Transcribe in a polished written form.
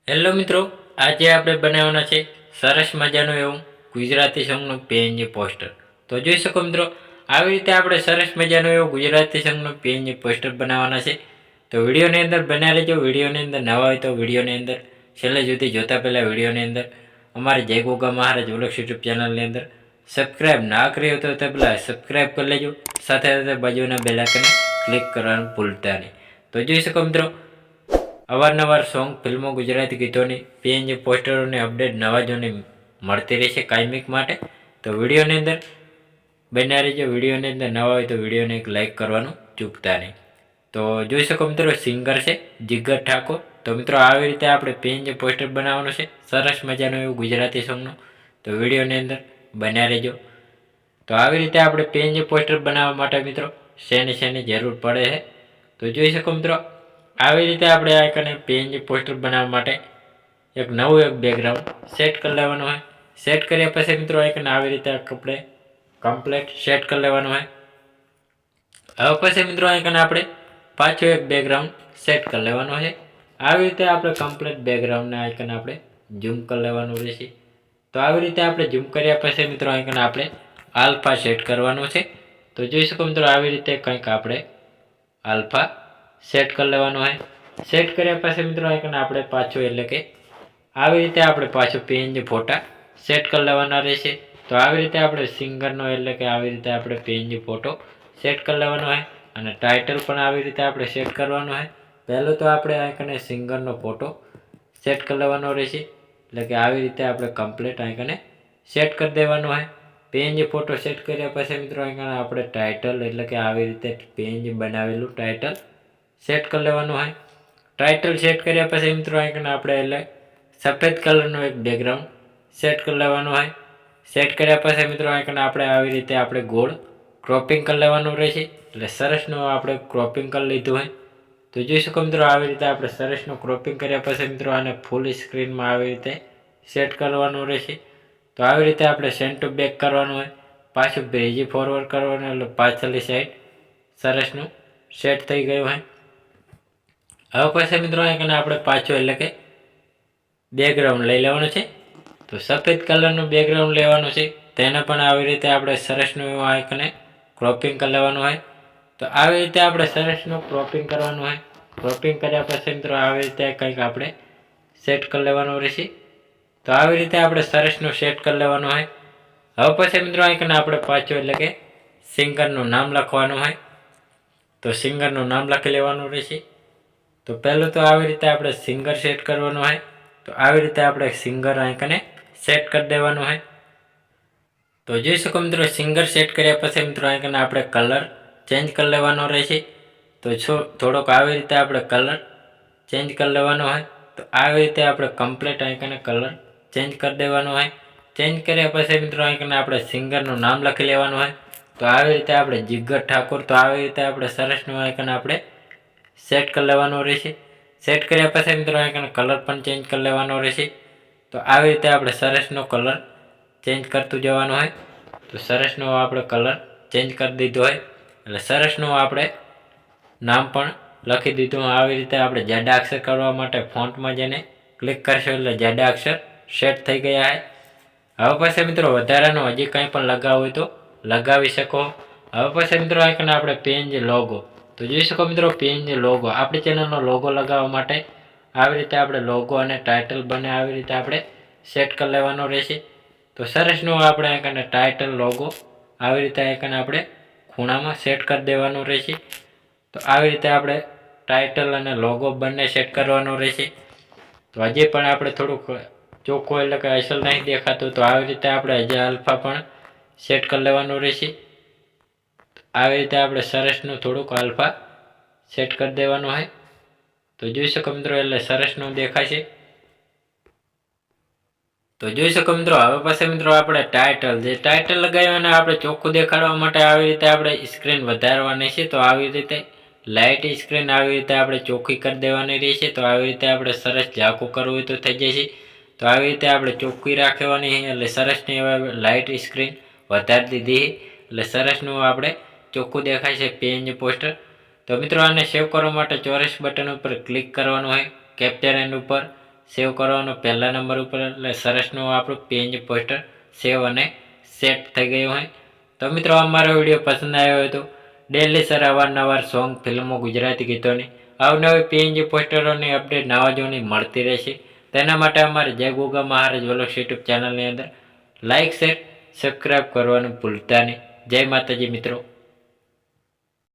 Hello મિત્રો, આજે આપણે બનાવવાના છે સરસ મજાનું એવું ગુજરાતી સોંગનું પીએનજી પોસ્ટર. તો જોઈ શકો મિત્રો, આવી રીતે આપણે સરસ મજાનું એવું ગુજરાતી સોંગનું પીએનજી પોસ્ટર બનાવવાના છે. તો વિડીયોની અંદર બના રહેજો. વિડીયોની અંદર નવા હોય તો વિડીયોની અંદર છેલ્લે સુધી જોતા પહેલાં વિડીયોની અંદર અમારી જય ગોગા મહારાજ વ્લોગ્સ યુટ્યુબ ચેનલની અંદર સબસ્ક્રાઈબ ના કરી હોય તો પહેલાં સબસ્ક્રાઈબ કરી લેજો. સાથે સાથે બાજુના બેલ આઇકનને ક્લિક કરવાનું ભૂલતા નહીં. તો જોઈ શકો મિત્રો, અવારનવાર સોંગ, ફિલ્મો, ગુજરાતી ગીતોની પીએનજી પોસ્ટરોની અપડેટ નવા જોની મળતી રહેશે કાયમિક માટે. તો વિડીયોની અંદર બન્યા રહેજો. વિડીયોની અંદર નવા હોય તો વિડીયોને એક લાઇક કરવાનું ચૂકતા નહીં. તો જોઈ શકો મિત્રો, સિંગર છે જીગર ઠાકોર. તો મિત્રો, આવી રીતે આપણે પીએનજી પોસ્ટર બનાવવાનું છે સરસ મજાનું એવું ગુજરાતી સોંગનું. તો વિડીયોની અંદર બન્યા રહેજો. તો આવી રીતે આપણે પીએનજી પોસ્ટર બનાવવા માટે મિત્રો શેની જરૂર પડે છે તો જોઈ શકો મિત્રો, આવી રીતે આપણે આઈકને પીએનજી પોસ્ટર બનાવવા માટે એક નવું બેકગ્રાઉન્ડ સેટ કરી લેવાનું હોય. સેટ કર્યા પછી મિત્રો આઈકન આવી રીતે આપણે કમ્પ્લીટ સેટ કરી લેવાનું હોય. હવે પછી મિત્રો આઈકન આપણે પાછું એક બેકગ્રાઉન્ડ સેટ કરી લેવાનું છે. આવી રીતે આપણે કમ્પ્લીટ બેકગ્રાઉન્ડના આઈકન આપણે ઝૂમ કરી લેવાનું રહેશે. તો આવી રીતે આપણે ઝૂમ કર્યા પછી મિત્રો આઈકન આપણે આલ્ફા સેટ કરવાનું છે. તો જોઈ શકો મિત્રો, આવી રીતે કંઈક આપણે આલ્ફા સેટ કરી લેવાનું હોય. સેટ કર્યા પછી મિત્રો આઈકન આપણે પાછું એટલે કે આવી રીતે આપણે પાછું પીએનજી ફોટા સેટ કરી લેવાના રહેશે. તો આવી રીતે આપણે સિંગરનો એટલે કે આવી રીતે આપણે પીએનજી ફોટો સેટ કરી લેવાનો હોય અને ટાઇટલ પણ આવી રીતે આપણે સેટ કરવાનું હોય. પહેલું તો આપણે આઈકને સિંગરનો ફોટો સેટ કરી લેવાનો રહેશે. એટલે કે આવી રીતે આપણે કમ્પ્લીટ આઈકને સેટ કરી દેવાનું હોય. પીએનજી ફોટો સેટ કર્યા પછી મિત્રો આઈકન આપણે ટાઇટલ એટલે કે આવી રીતે પીએનજી બનાવેલું ટાઇટલ સેટ કરી લેવાનું હોય. ટાઇટલ સેટ કર્યા પછી મિત્રો આઈકન આપણે એટલે સફેદ કલરનું એક બેકગ્રાઉન્ડ સેટ કરી લેવાનું હોય. સેટ કર્યા પછી મિત્રો આઈકન આપણે આવી રીતે આપણે ગોળ ક્રોપિંગ કરી લેવાનું રહેશે. એટલે સરસનું આપણે ક્રોપિંગ કરી લીધું હોય. તો જોઈ શકો મિત્રો, આવી રીતે આપણે સરસનું ક્રોપિંગ કર્યા પછી મિત્રો આને ફૂલ સ્ક્રીનમાં આવી રીતે સેટ કરવાનું રહેશે. તો આવી રીતે આપણે સેન્ટ ટુ બેક કરવાનું હોય. પાછું બ્રેજી ફોરવર્ડ કરવાનું એટલે પાછળની સાઈડ સરસનું સેટ થઈ ગયું હોય. હવે પછી મિત્રો આઈકન આપણે પાછું એટલે કે બેકગ્રાઉન્ડ લઈ લેવાનું છે. તો સફેદ કલરનું બેકગ્રાઉન્ડ લેવાનું છે. તેને પણ આવી રીતે આપણે સરસનું એવું આઈકને ક્રોપિંગ કરી લેવાનું હોય. તો આવી રીતે આપણે સરસનું ક્રોપિંગ કરવાનું હોય. ક્રોપિંગ કર્યા પછી મિત્રો આવી રીતે કંઈક આપણે સેટ કરી લેવાનું રહેશે. તો આવી રીતે આપણે સરસનું સેટ કરી લેવાનું હોય. હવે પછી મિત્રો આઈકન આપણે પાછું એટલે કે સિંગરનું નામ લખવાનું હોય. તો સિંગરનું નામ લખી લેવાનું રહેશે. તો પહેલું તો આવી રીતે આપણે સિંગર સેટ કરવાનું હોય. તો આવી રીતે આપણે સિંગર આઈકને સેટ કરી દેવાનું હોય. તો જોઈ શકો મિત્રો, સિંગર સેટ કર્યા પછી મિત્રો આઈકન આપણે કલર ચેન્જ કરી લેવાનો રહેશે. તો થોડોક આવી રીતે આપણે કલર ચેન્જ કરી લેવાનો હોય. તો આવી રીતે આપણે કમ્પ્લીટ આઈકને કલર ચેન્જ કરી દેવાનો હોય. ચેન્જ કર્યા પછી મિત્રો આઈકન આપણે સિંગરનું નામ લખી લેવાનું હોય. તો આવી રીતે આપણે જીગર ઠાકોર. તો આવી રીતે આપણે સરસનું આઈકન આપણે સેટ કરી લેવાનું રહેશે. સેટ કર્યા પછી મિત્રો આઈકન કલર પણ ચેન્જ કરી લેવાનો રહેશે. તો આવી રીતે આપણે સરસનો કલર ચેન્જ કરતું જવાનું હોય. તો સરસનો આપણે કલર ચેન્જ કરી દીધો હોય એટલે સરસનું આપણે નામ પણ લખી દીધું. આવી રીતે આપણે જાડા અક્ષર કરવા માટે ફોન્ટમાં જઈને ક્લિક કરશો એટલે જાડા અક્ષર સેટ થઈ ગયા છે. હવે પછી મિત્રો વધારાનું હજી કંઈ પણ લગાવવું હોય તો લગાવી શકો. હવે પછી મિત્રો આઈકન આપણે પીએનજી લોગો. તો જોઈ શકો મિત્રો, પીએનજી લોગો આપણી ચેનલનો લોગો લગાવવા માટે આવી રીતે આપણે લોગો અને ટાઇટલ બને આવી રીતે આપણે સેટ કરી લેવાનો રહેશે. તો સરસનું આપણે આઈકન ટાઇટલ લોગો આવી રીતે આઈકન આપણે ખૂણામાં સેટ કરી દેવાનું રહેશે. તો આવી રીતે આપણે ટાઇટલ અને લોગો બંને સેટ કરવાનો રહેશે. તો હજી પણ આપણે થોડુંક ચોખ્ખું એટલે કે અસલ નહીં દેખાતું, તો આવી રીતે આપણે હજી આલ્ફા પણ સેટ કરી લેવાનું રહેશે. આવી રીતે આપણે સરસનું થોડુંક આલ્ફા સેટ કરી દેવાનું હોય. તો જોઈ શકો મિત્રો, એટલે સરસનું દેખાશે. તો જોઈ શકો મિત્રો, હવે પછી મિત્રો આપણે ટાઇટલ લગાવવાના આપણે ચોખ્ખું દેખાડવા માટે આવી રીતે આપણે સ્ક્રીન વધારવાની છે. તો આવી રીતે લાઇટ સ્ક્રીન આવી રીતે આપણે ચોખ્ખી કરી દેવાની રહેશે. તો આવી રીતે આપણે સરસ ઝાંખું કરવું હોય તો થઈ જશે. તો આવી રીતે આપણે ચોખ્ખી રાખવાની છે એટલે સરસની લાઇટ સ્ક્રીન વધારી દીધી એટલે સરસનું આપણે ચોખ્ખું દેખાય છે પીએનજી પોસ્ટર. તો મિત્રો આને સેવ કરવા માટે ચોરસ બટન ઉપર ક્લિક કરવાનું હોય. કેપ્ચર એન્ડ ઉપર સેવ કરવાનો પહેલા નંબર ઉપર, એટલે સરસનું આપણું પીએનજી પોસ્ટર સેવ અને સેટ થઈ ગયું હોય. તો મિત્રો અમારો વિડીયો પસંદ આવ્યો હોય તો ડેલી સર અવારનવાર સોંગ, ફિલ્મો, ગુજરાતી ગીતોની અવનવી પીએનજી પોસ્ટરોની અપડેટ નવા જૂની મળતી રહેશે. તેના માટે અમારે જય ગોગા મહારાજ વ્લોગ્સ યુટ્યુબ ચેનલની અંદર લાઇક, શેર, સબસ્ક્રાઈબ કરવાનું ભૂલતા નહીં. જય માતાજી મિત્રો.